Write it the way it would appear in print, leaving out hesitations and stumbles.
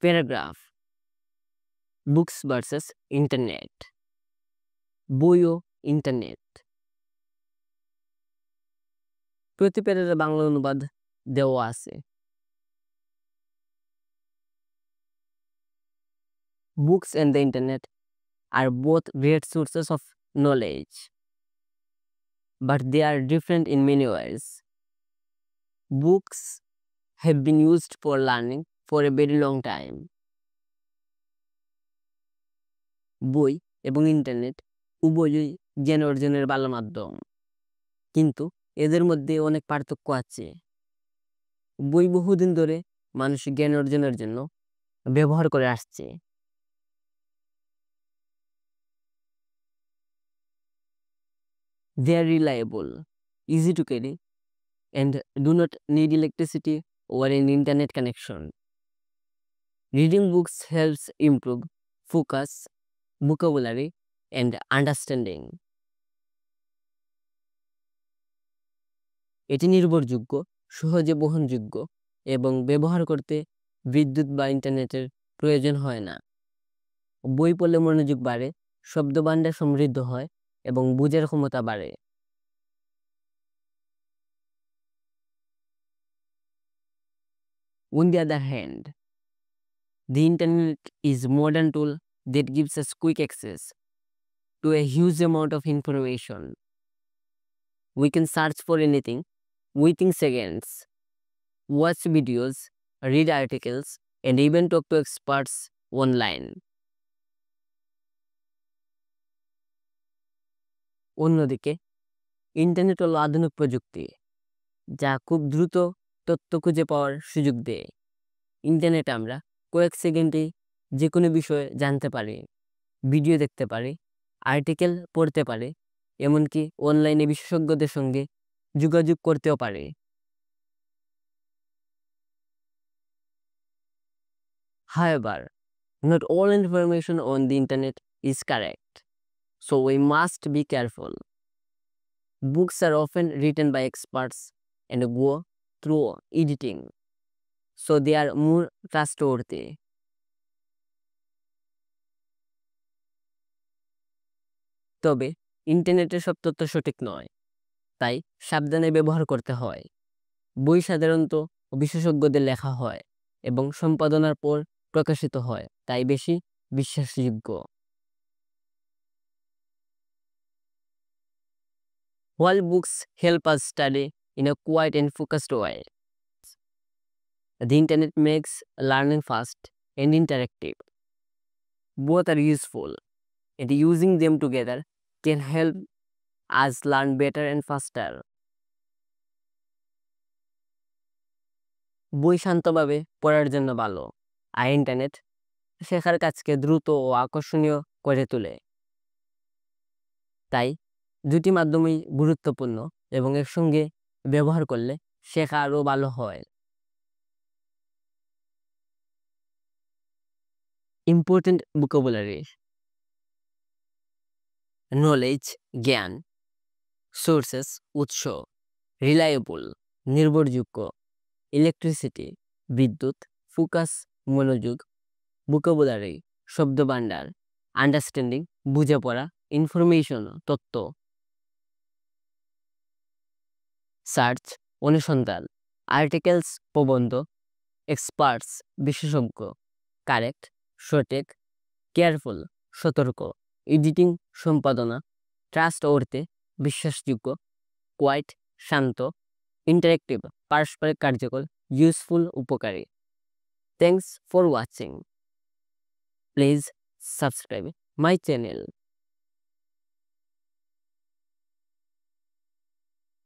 Paragraph, books versus internet, বই ও internet. প্রতি প্যারার বাংলা অনুবাদ দেওয়া আছে। Books and the internet are both great sources of knowledge, but they are different in many ways. Books have been used for learning for a very long time. বই এবং internet উভয়ই জ্ঞান অর্জনের ভালো মাধ্যম, কিন্তু এদের মধ্যে অনেক পার্থক্য আছে। বই বহুদিন ধরে মানুষ জ্ঞান অর্জনের জন্য ব্যবহার করে আসছে। They are reliable, easy to carry, and do not need electricity or an internet connection. Reading books helps improve focus, vocabulary, and understanding. এটি নির্ভরযোগ্য, সহজে বহনযোগ্য এবং ব্যবহার করতে বিদ্যুৎ বা ইন্টারনেটের প্রয়োজন হয় না। বই পড়লে মনোযোগ বাড়ে, শব্দভাণ্ডার সমৃদ্ধ হয় এবং বোঝার ক্ষমতা বাড়ে। On the other hand, the internet is a modern tool that gives us quick access to a huge amount of information. We can search for anything within seconds, watch videos, read articles, and even talk to experts online. অন্যদিকে internet হলো আধুনিক প্রযুক্তি, যা খুব দ্রুত তথ্য খুঁজে পাওয়ার সুযোগ দেয়। ইন্টারনেটে আমরা কয়েক সেকেন্ডেই যে কোনো বিষয়ে জানতে পারি, ভিডিও দেখতে পারি, আর্টিকেল পড়তে পারি, এমনকি অনলাইনে বিশেষজ্ঞদের সঙ্গে যোগাযোগ করতেও পারি। However, not all information on the internet is correct, so we must be careful. Books are often written by experts and go through editing, so they are more trustworthy. তবে ইন্টারনেটের সব তথ্য সঠিক নয়, তাই সাবধানে ব্যবহার করতে হয়। বই সাধারণত বিশেষজ্ঞদের লেখা হয় এবং সম্পাদনার পর প্রকাশিত হয়, তাই বেশি বিশ্বাসযোগ্য। While books help us study in a quiet and focused way, the internet makes learning fast and interactive. Both are useful, and using them together can help us learn better and faster. বই শান্তভাবে পড়ার জন্য ভালো, আর internet শেখার কাজকে দ্রুত ও আকর্ষণীয় করে তোলে। তাই দুটি মাধ্যমই গুরুত্বপূর্ণ এবং একসঙ্গে ব্যবহার করলে শেখা আরও ভালো হয়। ইম্পর্টেন্ট vocabulary: নলেজ জ্ঞান, সোর্সেস উৎস, রিলায়েবল নির্ভরযোগ্য, ইলেকট্রিসিটি বিদ্যুৎ, ফোকাস মনোযোগ, vocabulary শব্দভাণ্ডার, আন্ডারস্ট্যান্ডিং বুঝাপড়া, ইনফরমেশন তথ্য, সার্চ অনুসন্ধান, আর্টিকেলস প্রবন্ধ, এক্সপার্টস বিশেষজ্ঞ, কারেক্ট সঠিক, কেয়ারফুল সতর্ক, এডিটিং সম্পাদনা, ট্রাস্ট অর্থে বিশ্বাসযোগ্য, কোয়াইট শান্ত, ইন্টারেক্টিভ পারস্পরিক কার্যকর, ইউজফুল উপকারী। Thanks for watching. Please subscribe my channel.